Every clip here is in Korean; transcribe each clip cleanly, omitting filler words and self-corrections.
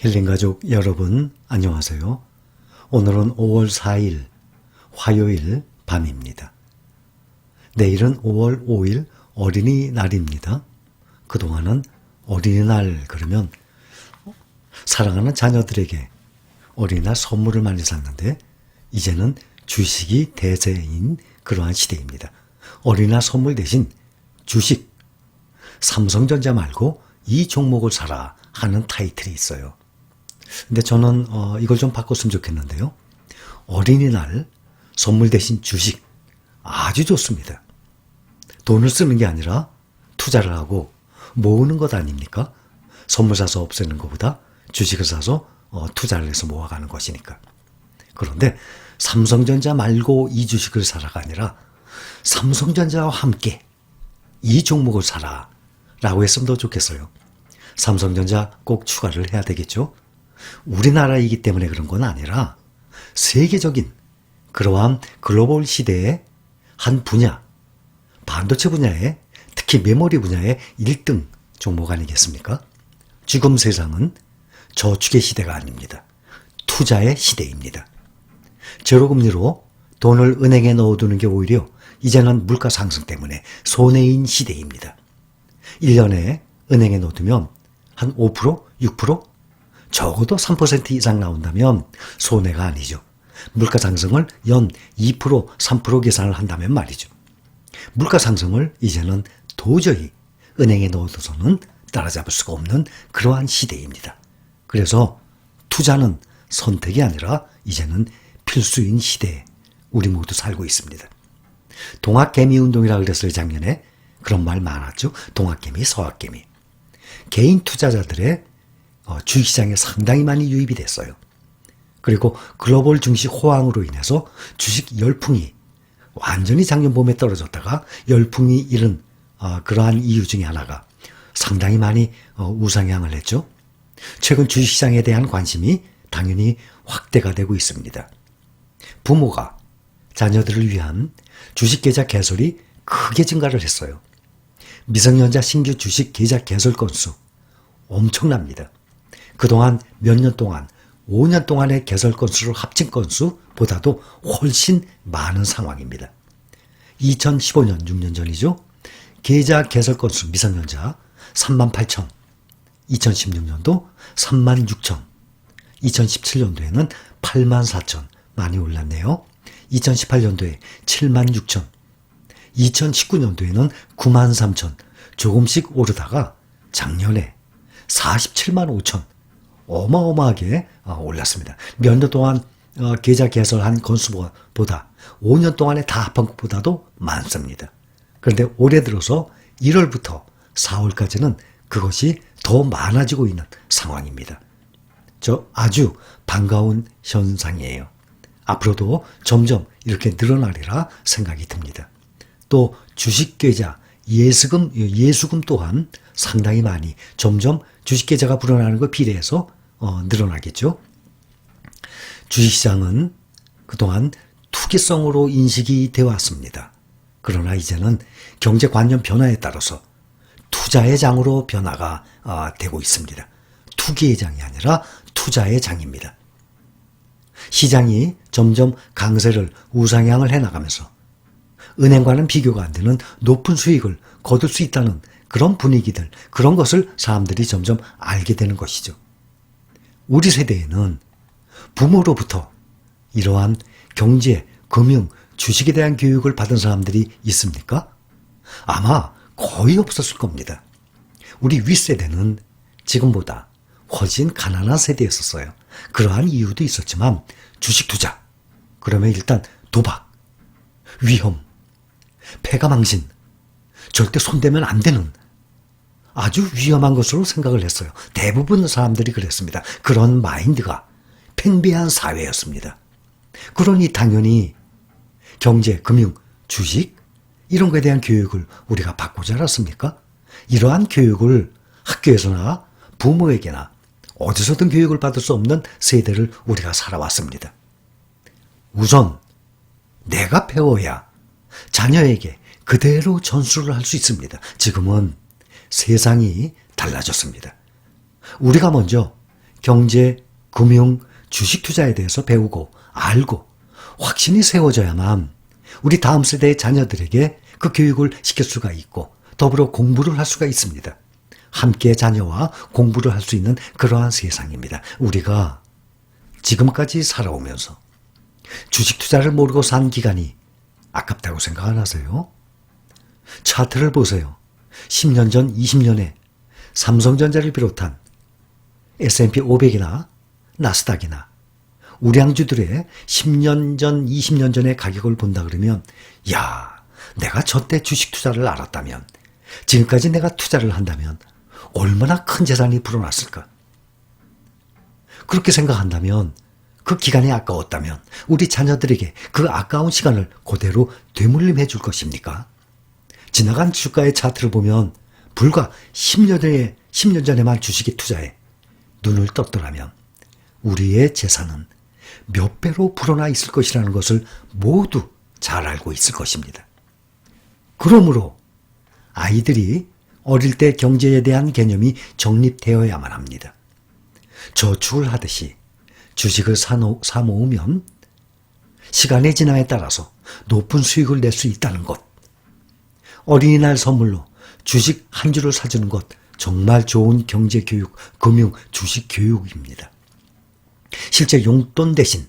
힐링가족 여러분 안녕하세요. 오늘은 5월 4일 화요일 밤입니다. 내일은 5월 5일 어린이날입니다. 그동안은 어린이날 그러면 사랑하는 자녀들에게 어린이날 선물을 많이 샀는데 이제는 주식이 대세인 그러한 시대입니다. 어린이날 선물 대신 주식, 삼성전자 말고 이 종목을 사라 하는 타이틀이 있어요. 근데 저는 이걸 좀 바꿨으면 좋겠는데요. 어린이날 선물 대신 주식 아주 좋습니다. 돈을 쓰는 게 아니라 투자를 하고 모으는 것 아닙니까? 선물 사서 없애는 것보다 주식을 사서 투자를 해서 모아가는 것이니까. 그런데 삼성전자 말고 이 주식을 사라가 아니라 삼성전자와 함께 이 종목을 사라 라고 했으면 더 좋겠어요. 삼성전자 꼭 추가를 해야 되겠죠. 우리나라이기 때문에 그런 건 아니라 세계적인 그러한 글로벌 시대의 한 분야, 반도체 분야에 특히 메모리 분야의 1등 종목 아니겠습니까? 지금 세상은 저축의 시대가 아닙니다. 투자의 시대입니다. 제로금리로 돈을 은행에 넣어두는 게 오히려 이제는 물가 상승 때문에 손해인 시대입니다. 1년에 은행에 넣어두면 한 5%, 6%? 적어도 3% 이상 나온다면 손해가 아니죠. 물가 상승을 연 2%, 3% 계산을 한다면 말이죠. 물가 상승을 이제는 도저히 은행에 넣어둬서는 따라잡을 수가 없는 그러한 시대입니다. 그래서 투자는 선택이 아니라 이제는 필수인 시대에 우리 모두 살고 있습니다. 동학개미운동이라고 그랬어요. 작년에. 그런 말 많았죠. 동학개미, 서학개미. 개인 투자자들의 주식시장에 상당히 많이 유입이 됐어요. 그리고 글로벌 증시 호황으로 인해서 주식 열풍이 완전히 작년 봄에 떨어졌다가 열풍이 일은 그러한 이유 중에 하나가 상당히 많이 우상향을 했죠. 최근 주식시장에 대한 관심이 당연히 확대가 되고 있습니다. 부모가 자녀들을 위한 주식계좌 개설이 크게 증가를 했어요. 미성년자 신규 주식 계좌 개설 건수 엄청납니다. 그동안 몇 년 동안 5년 동안의 개설 건수를 합친 건수보다도 훨씬 많은 상황입니다. 2015년 6년 전이죠. 계좌 개설 건수 미성년자 38,000, 2016년도 36,000, 2017년도에는 84,000 많이 올랐네요. 2018년도에 76,000, 2019년도에는 93,000 조금씩 오르다가 작년에 47만 5천 어마어마하게 올랐습니다. 몇 년 동안 계좌 개설한 건수보다 5년 동안에 다 합한 것보다도 많습니다. 그런데 올해 들어서 1월부터 4월까지는 그것이 더 많아지고 있는 상황입니다. 저 아주 반가운 현상이에요. 앞으로도 점점 이렇게 늘어나리라 생각이 듭니다. 또 주식계좌, 예수금 또한 상당히 많이 점점 주식계좌가 불어나는 것 비례해서 늘어나겠죠. 주식시장은 그동안 투기성으로 인식이 되어 왔습니다. 그러나 이제는 경제관념 변화에 따라서 투자의 장으로 변화가 되고 있습니다. 투기의 장이 아니라 투자의 장입니다. 시장이 점점 강세를 우상향을 해나가면서 은행과는 비교가 안 되는 높은 수익을 거둘 수 있다는 그런 분위기들, 그런 것을 사람들이 점점 알게 되는 것이죠. 우리 세대에는 부모로부터 이러한 경제, 금융, 주식에 대한 교육을 받은 사람들이 있습니까? 아마 거의 없었을 겁니다. 우리 윗세대는 지금보다 훨씬 가난한 세대였었어요. 그러한 이유도 있었지만 주식 투자, 그러면 일단 도박, 위험, 패가망신, 절대 손대면 안 되는 아주 위험한 것으로 생각을 했어요. 대부분 사람들이 그랬습니다. 그런 마인드가 팽배한 사회였습니다. 그러니 당연히 경제, 금융, 주식 이런 거에 대한 교육을 우리가 받고 자랐습니까? 이러한 교육을 학교에서나 부모에게나 어디서든 교육을 받을 수 없는 세대를 우리가 살아왔습니다. 우선 내가 배워야 자녀에게 그대로 전수를 할 수 있습니다. 지금은 세상이 달라졌습니다. 우리가 먼저 경제, 금융, 주식 투자에 대해서 배우고 알고 확신이 세워져야만 우리 다음 세대의 자녀들에게 그 교육을 시킬 수가 있고 더불어 공부를 할 수가 있습니다. 함께 자녀와 공부를 할 수 있는 그러한 세상입니다. 우리가 지금까지 살아오면서 주식 투자를 모르고 산 기간이 아깝다고 생각 안 하세요? 차트를 보세요. 10년 전, 20년에 삼성전자를 비롯한 S&P 500이나 나스닥이나 우량주들의 10년 전, 20년 전의 가격을 본다 그러면 야, 내가 저때 주식 투자를 알았다면, 지금까지 내가 투자를 한다면 얼마나 큰 재산이 불어났을까? 그렇게 생각한다면, 그 기간이 아까웠다면 우리 자녀들에게 그 아까운 시간을 그대로 되물림해 줄 것입니까? 지나간 주가의 차트를 보면 불과 10년 전에만 주식에 투자해 눈을 떴더라면 우리의 재산은 몇 배로 불어나 있을 것이라는 것을 모두 잘 알고 있을 것입니다. 그러므로 아이들이 어릴 때 경제에 대한 개념이 정립되어야만 합니다. 저축을 하듯이 주식을 사모으면 시간의 진화에 따라서 높은 수익을 낼 수 있다는 것. 어린이날 선물로 주식 한 주를 사주는 것 정말 좋은 경제교육, 금융, 주식 교육입니다. 실제 용돈 대신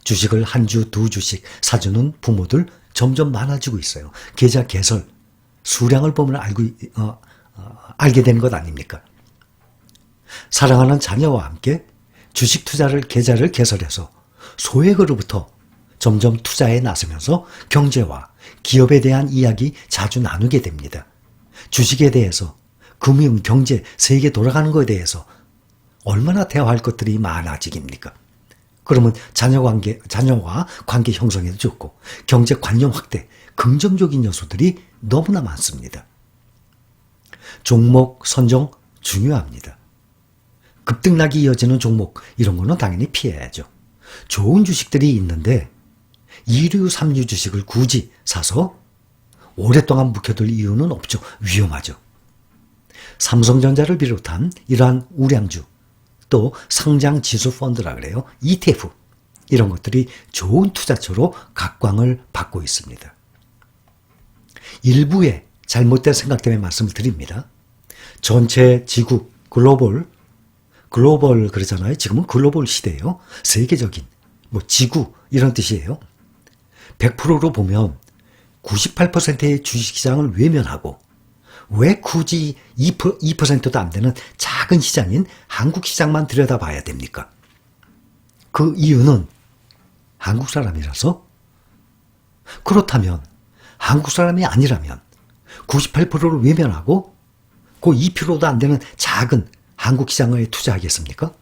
주식을 한 주, 두 주씩 사주는 부모들 점점 많아지고 있어요. 계좌 개설, 수량을 보면 알게 되는 것 아닙니까? 사랑하는 자녀와 함께 주식 투자를 계좌를 개설해서 소액으로부터 점점 투자에 나서면서 경제와 기업에 대한 이야기 자주 나누게 됩니다. 주식에 대해서, 금융, 경제, 세계 돌아가는 것에 대해서 얼마나 대화할 것들이 많아지깁니까? 그러면 자녀와 관계 형성에도 좋고 경제 관념 확대, 긍정적인 요소들이 너무나 많습니다. 종목 선정 중요합니다. 급등락이 이어지는 종목, 이런 거는 당연히 피해야죠. 좋은 주식들이 있는데 2류, 3류 주식을 굳이 사서 오랫동안 묵혀둘 이유는 없죠. 위험하죠. 삼성전자를 비롯한 이러한 우량주, 또 상장지수 펀드라 그래요. ETF, 이런 것들이 좋은 투자처로 각광을 받고 있습니다. 일부의 잘못된 생각 때문에 말씀을 드립니다. 전체 지구, 글로벌 그러잖아요. 지금은 글로벌 시대예요. 세계적인, 지구 이런 뜻이에요. 100%로 보면 98%의 주식시장을 외면하고 왜 굳이 2%도 안 되는 작은 시장인 한국 시장만 들여다봐야 됩니까? 그 이유는 한국 사람이라서? 그렇다면 한국 사람이 아니라면 98%를 외면하고 그 2%도 안 되는 작은 한국 시장에 투자하겠습니까?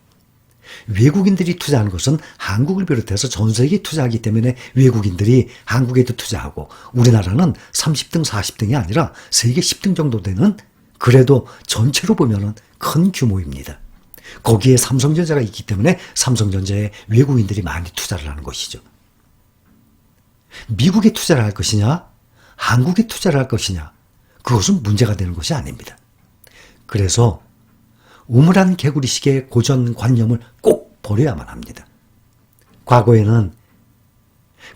외국인들이 투자하는 것은 한국을 비롯해서 전 세계에 투자하기 때문에 외국인들이 한국에도 투자하고, 우리나라는 30등, 40등이 아니라 세계 10등 정도 되는, 그래도 전체로 보면 큰 규모입니다. 거기에 삼성전자가 있기 때문에 삼성전자에 외국인들이 많이 투자를 하는 것이죠. 미국에 투자를 할 것이냐, 한국에 투자를 할 것이냐, 그것은 문제가 되는 것이 아닙니다. 그래서 우물한 개구리식의 고전관념을 꼭 버려야만 합니다. 과거에는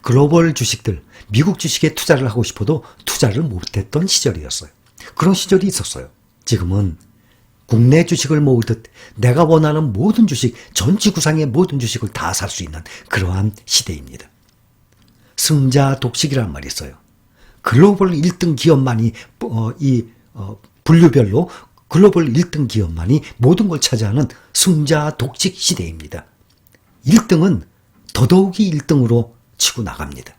글로벌 주식들, 미국 주식에 투자를 하고 싶어도 투자를 못했던 시절이었어요. 그런 시절이 있었어요. 지금은 국내 주식을 모으듯 내가 원하는 모든 주식, 전 지구상의 모든 주식을 다 살 수 있는 그러한 시대입니다. 승자 독식이란 말이 있어요. 글로벌 1등 기업만이 분류별로 글로벌 1등 기업만이 모든 걸 차지하는 승자 독식 시대입니다. 1등은 더더욱이 1등으로 치고 나갑니다.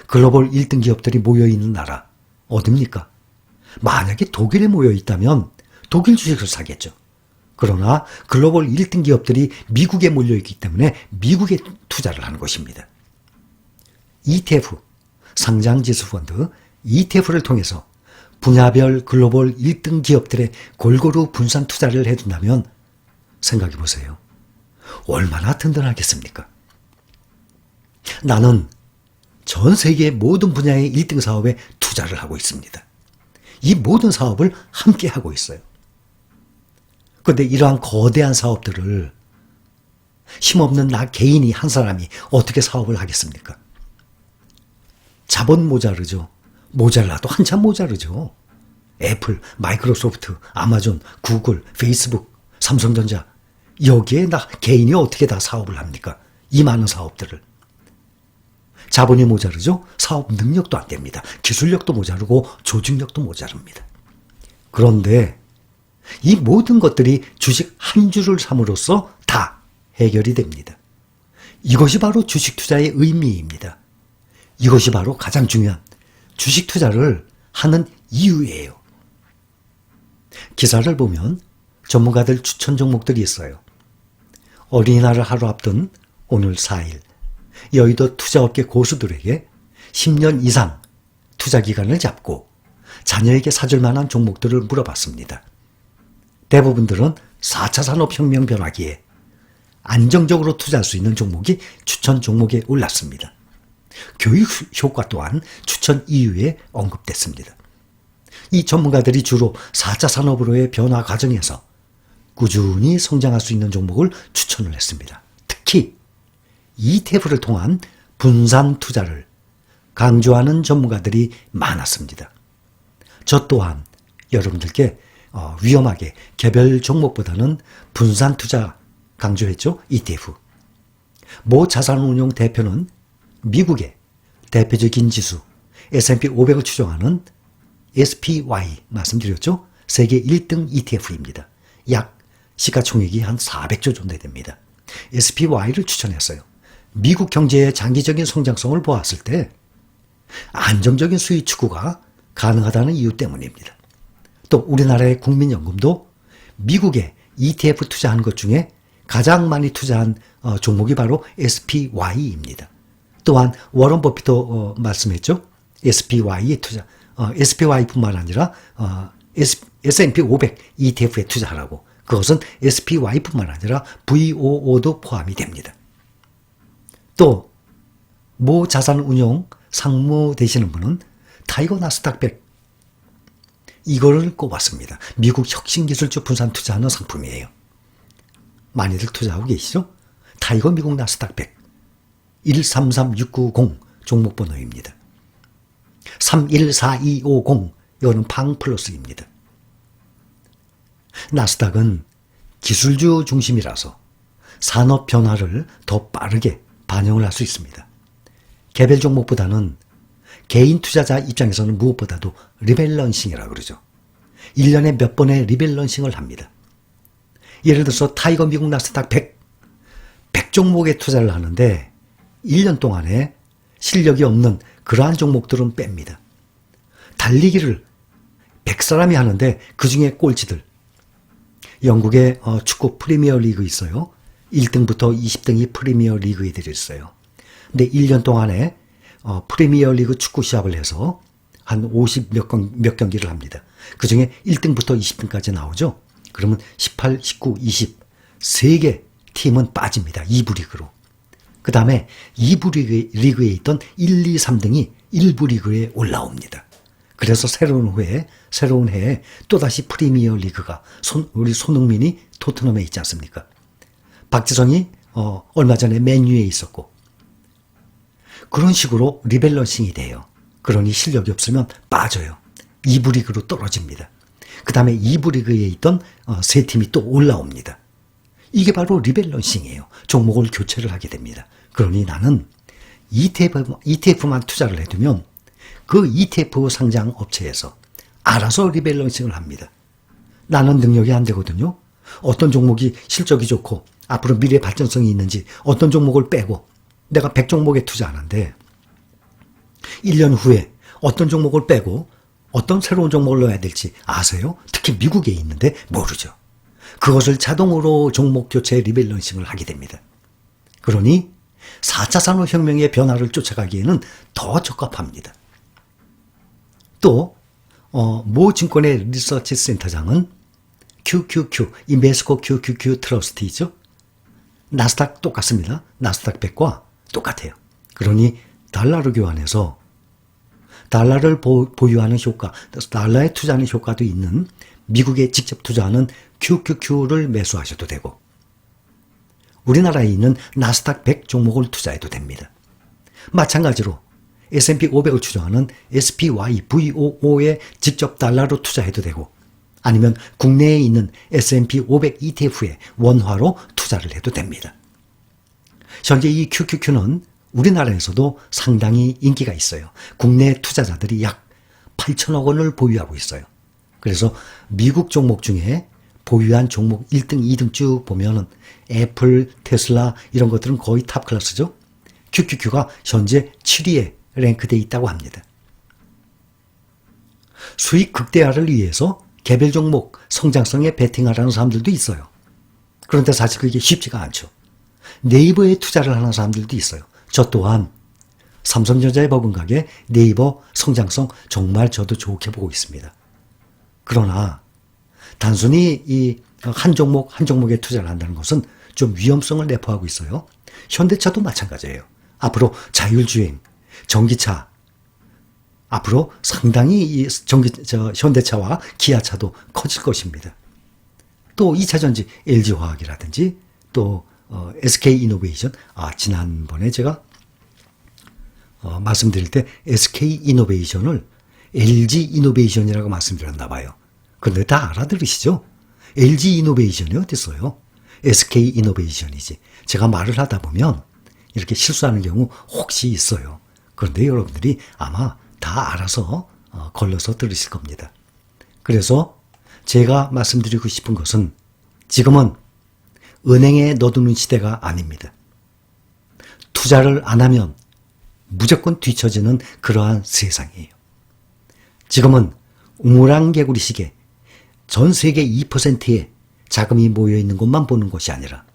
글로벌 1등 기업들이 모여있는 나라 어딥니까? 만약에 독일에 모여있다면 독일 주식을 사겠죠. 그러나 글로벌 1등 기업들이 미국에 몰려있기 때문에 미국에 투자를 하는 것입니다. ETF, 상장지수펀드, ETF를 통해서 분야별 글로벌 1등 기업들의 골고루 분산 투자를 해둔다면 생각해 보세요. 얼마나 든든하겠습니까? 나는 전 세계 모든 분야의 1등 사업에 투자를 하고 있습니다. 이 모든 사업을 함께 하고 있어요. 그런데 이러한 거대한 사업들을 힘없는 나 개인이 한 사람이 어떻게 사업을 하겠습니까? 자본 모자르죠. 모자라도 한참 모자르죠. 애플, 마이크로소프트, 아마존, 구글, 페이스북, 삼성전자, 여기에 나 개인이 어떻게 다 사업을 합니까? 이 많은 사업들을. 자본이 모자르죠. 사업 능력도 안 됩니다. 기술력도 모자르고 조직력도 모자릅니다. 그런데 이 모든 것들이 주식 한 주를 삼으로써 다 해결이 됩니다. 이것이 바로 주식 투자의 의미입니다. 이것이 바로 가장 중요한 주식 투자를 하는 이유예요. 기사를 보면 전문가들 추천 종목들이 있어요. 어린이날을 하루 앞둔 오늘 4일, 여의도 투자업계 고수들에게 10년 이상 투자 기간을 잡고 자녀에게 사줄 만한 종목들을 물어봤습니다. 대부분들은 4차 산업혁명 변화기에 안정적으로 투자할 수 있는 종목이 추천 종목에 올랐습니다. 교육 효과 또한 추천 이유에 언급됐습니다. 이 전문가들이 주로 4차 산업으로의 변화 과정에서 꾸준히 성장할 수 있는 종목을 추천을 했습니다. 특히 ETF를 통한 분산 투자를 강조하는 전문가들이 많았습니다. 저 또한 여러분들께 위험하게 개별 종목보다는 분산 투자 강조했죠. ETF. 모 자산운용 대표는 미국의 대표적인 지수 S&P 500을 추종하는 SPY 말씀드렸죠. 세계 1등 ETF입니다. 약 시가총액이 한 400조 정도 됩니다. SPY를 추천했어요. 미국 경제의 장기적인 성장성을 보았을 때 안정적인 수익 추구가 가능하다는 이유 때문입니다. 또 우리나라의 국민연금도 미국에 ETF 투자한 것 중에 가장 많이 투자한 종목이 바로 SPY입니다. 또한 워런 버핏도 말씀했죠. SPY 투자, SPY뿐만 아니라 S&P 500 ETF에 투자하라고. 그것은 SPY뿐만 아니라 VOO도 포함이 됩니다. 또 모 자산운용 상무 되시는 분은 타이거 나스닥 100 이거를 꼽았습니다. 미국 혁신기술주 분산 투자하는 상품이에요. 많이들 투자하고 계시죠? 타이거 미국 나스닥 100 133690 종목번호입니다. 314250 이거는 팡플러스입니다. 나스닥은 기술주 중심이라서 산업 변화를 더 빠르게 반영을 할 수 있습니다. 개별 종목보다는 개인 투자자 입장에서는 무엇보다도 리밸런싱이라고 그러죠. 1년에 몇 번의 리밸런싱을 합니다. 예를 들어서 타이거 미국 나스닥 100 종목에 투자를 하는데 1년 동안에 실력이 없는 그러한 종목들은 뺍니다. 달리기를 100사람이 하는데 그중에 꼴찌들. 영국의 축구 프리미어 리그 있어요. 1등부터 20등이 프리미어 리그 애들이 있어요. 근데 1년 동안에 프리미어 리그 축구 시합을 해서 한 50 몇 경기를 합니다. 그중에 1등부터 20등까지 나오죠. 그러면 18, 19, 20 3개 팀은 빠집니다. 2부 리그로. 그 다음에 2부 리그에 있던 1, 2, 3등이 1부 리그에 올라옵니다. 그래서 새로운 해에 또다시 프리미어 리그가 우리 손흥민이 토트넘에 있지 않습니까? 박지성이 얼마 전에 맨유에 있었고 그런 식으로 리밸런싱이 돼요. 그러니 실력이 없으면 빠져요. 2부 리그로 떨어집니다. 그 다음에 2부 리그에 있던 세 팀이 또 올라옵니다. 이게 바로 리밸런싱이에요. 종목을 교체를 하게 됩니다. 그러니 나는 ETF만 투자를 해두면 그 ETF 상장 업체에서 알아서 리밸런싱을 합니다. 나는 능력이 안 되거든요. 어떤 종목이 실적이 좋고 앞으로 미래 발전성이 있는지 어떤 종목을 빼고 내가 100종목에 투자하는데 1년 후에 어떤 종목을 빼고 어떤 새로운 종목을 넣어야 될지 아세요? 특히 미국에 있는데 모르죠. 그것을 자동으로 종목 교체 리밸런싱을 하게 됩니다. 그러니 4차 산업혁명의 변화를 쫓아가기에는 더 적합합니다. 또 모 증권의 리서치 센터장은 QQQ, 인베스코 QQQ 트러스트이죠. 나스닥 똑같습니다. 나스닥 100과 똑같아요. 그러니 달러로 교환해서 달러를 보유하는 효과, 달러에 투자하는 효과도 있는 미국에 직접 투자하는 QQQ를 매수하셔도 되고 우리나라에 있는 나스닥 100 종목을 투자해도 됩니다. 마찬가지로 S&P 500을 추정하는 SPY VOO에 직접 달러로 투자해도 되고 아니면 국내에 있는 S&P 500 ETF에 원화로 투자를 해도 됩니다. 현재 이 QQQ는 우리나라에서도 상당히 인기가 있어요. 국내 투자자들이 약 8천억 원을 보유하고 있어요. 그래서 미국 종목 중에 보유한 종목 1등, 2등 쭉 보면은 애플, 테슬라 이런 것들은 거의 탑 클래스죠. QQQ가 현재 7위에 랭크되어 있다고 합니다. 수익 극대화를 위해서 개별 종목 성장성에 베팅하라는 사람들도 있어요. 그런데 사실 그게 쉽지가 않죠. 네이버에 투자를 하는 사람들도 있어요. 저 또한 삼성전자에 버금가게 네이버 성장성 정말 저도 좋게 보고 있습니다. 그러나 단순히 이 한 종목 한 종목에 투자를 한다는 것은 좀 위험성을 내포하고 있어요. 현대차도 마찬가지예요. 앞으로 자율주행, 전기차, 앞으로 상당히 이 현대차와 기아차도 커질 것입니다. 또 2차전지 LG화학이라든지 또 SK이노베이션, 지난번에 제가 말씀드릴 때 SK이노베이션을 LG이노베이션이라고 말씀드렸나 봐요. 그런데 다 알아들으시죠? LG이노베이션이 어디 있어요? SK이노베이션이지. 제가 말을 하다 보면 이렇게 실수하는 경우 혹시 있어요. 그런데 여러분들이 아마 다 알아서 걸러서 들으실 겁니다. 그래서 제가 말씀드리고 싶은 것은 지금은 은행에 넣어두는 시대가 아닙니다. 투자를 안 하면 무조건 뒤처지는 그러한 세상이에요. 지금은 우물안개구리식의 전 세계 2%의 자금이 모여있는 곳만 보는 것이 아니라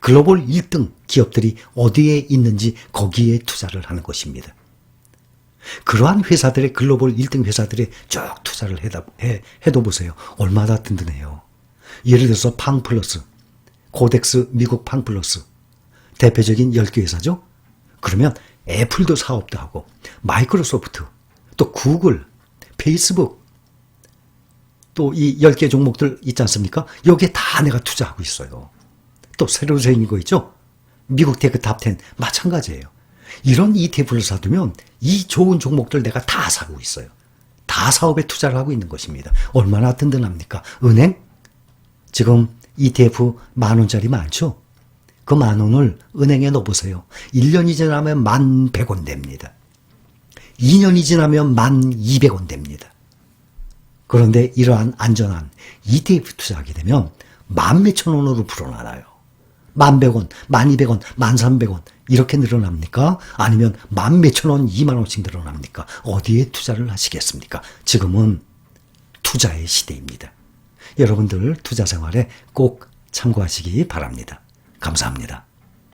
글로벌 1등 기업들이 어디에 있는지 거기에 투자를 하는 것입니다. 그러한 회사들의 글로벌 1등 회사들에 쭉 투자를 해도 보세요. 얼마나 든든해요. 예를 들어서 팡플러스, 코덱스 미국 팡플러스 대표적인 10개 회사죠. 그러면 애플도 사업도 하고 마이크로소프트, 또 구글, 페이스북 또 이 10개 종목들 있지 않습니까? 여기에 다 내가 투자하고 있어요. 또 새로 생긴 거 있죠? 미국 테크 탑10 마찬가지예요. 이런 ETF를 사두면 이 좋은 종목들 내가 다 사고 있어요. 다 사업에 투자를 하고 있는 것입니다. 얼마나 든든합니까? 은행? 지금 ETF 10,000원짜리 많죠? 그 10,000원을 은행에 넣어보세요. 1년이 지나면 1,100원 됩니다. 2년이 지나면 1,200원 됩니다. 그런데 이러한 안전한 ETF 투자하게 되면 10,000몇천 원으로 불어나요. 10,100원, 12,000원, 13,000원 이렇게 늘어납니까? 아니면 10,000몇천 원, 20,000원씩 늘어납니까? 어디에 투자를 하시겠습니까? 지금은 투자의 시대입니다. 여러분들 투자 생활에 꼭 참고하시기 바랍니다. 감사합니다.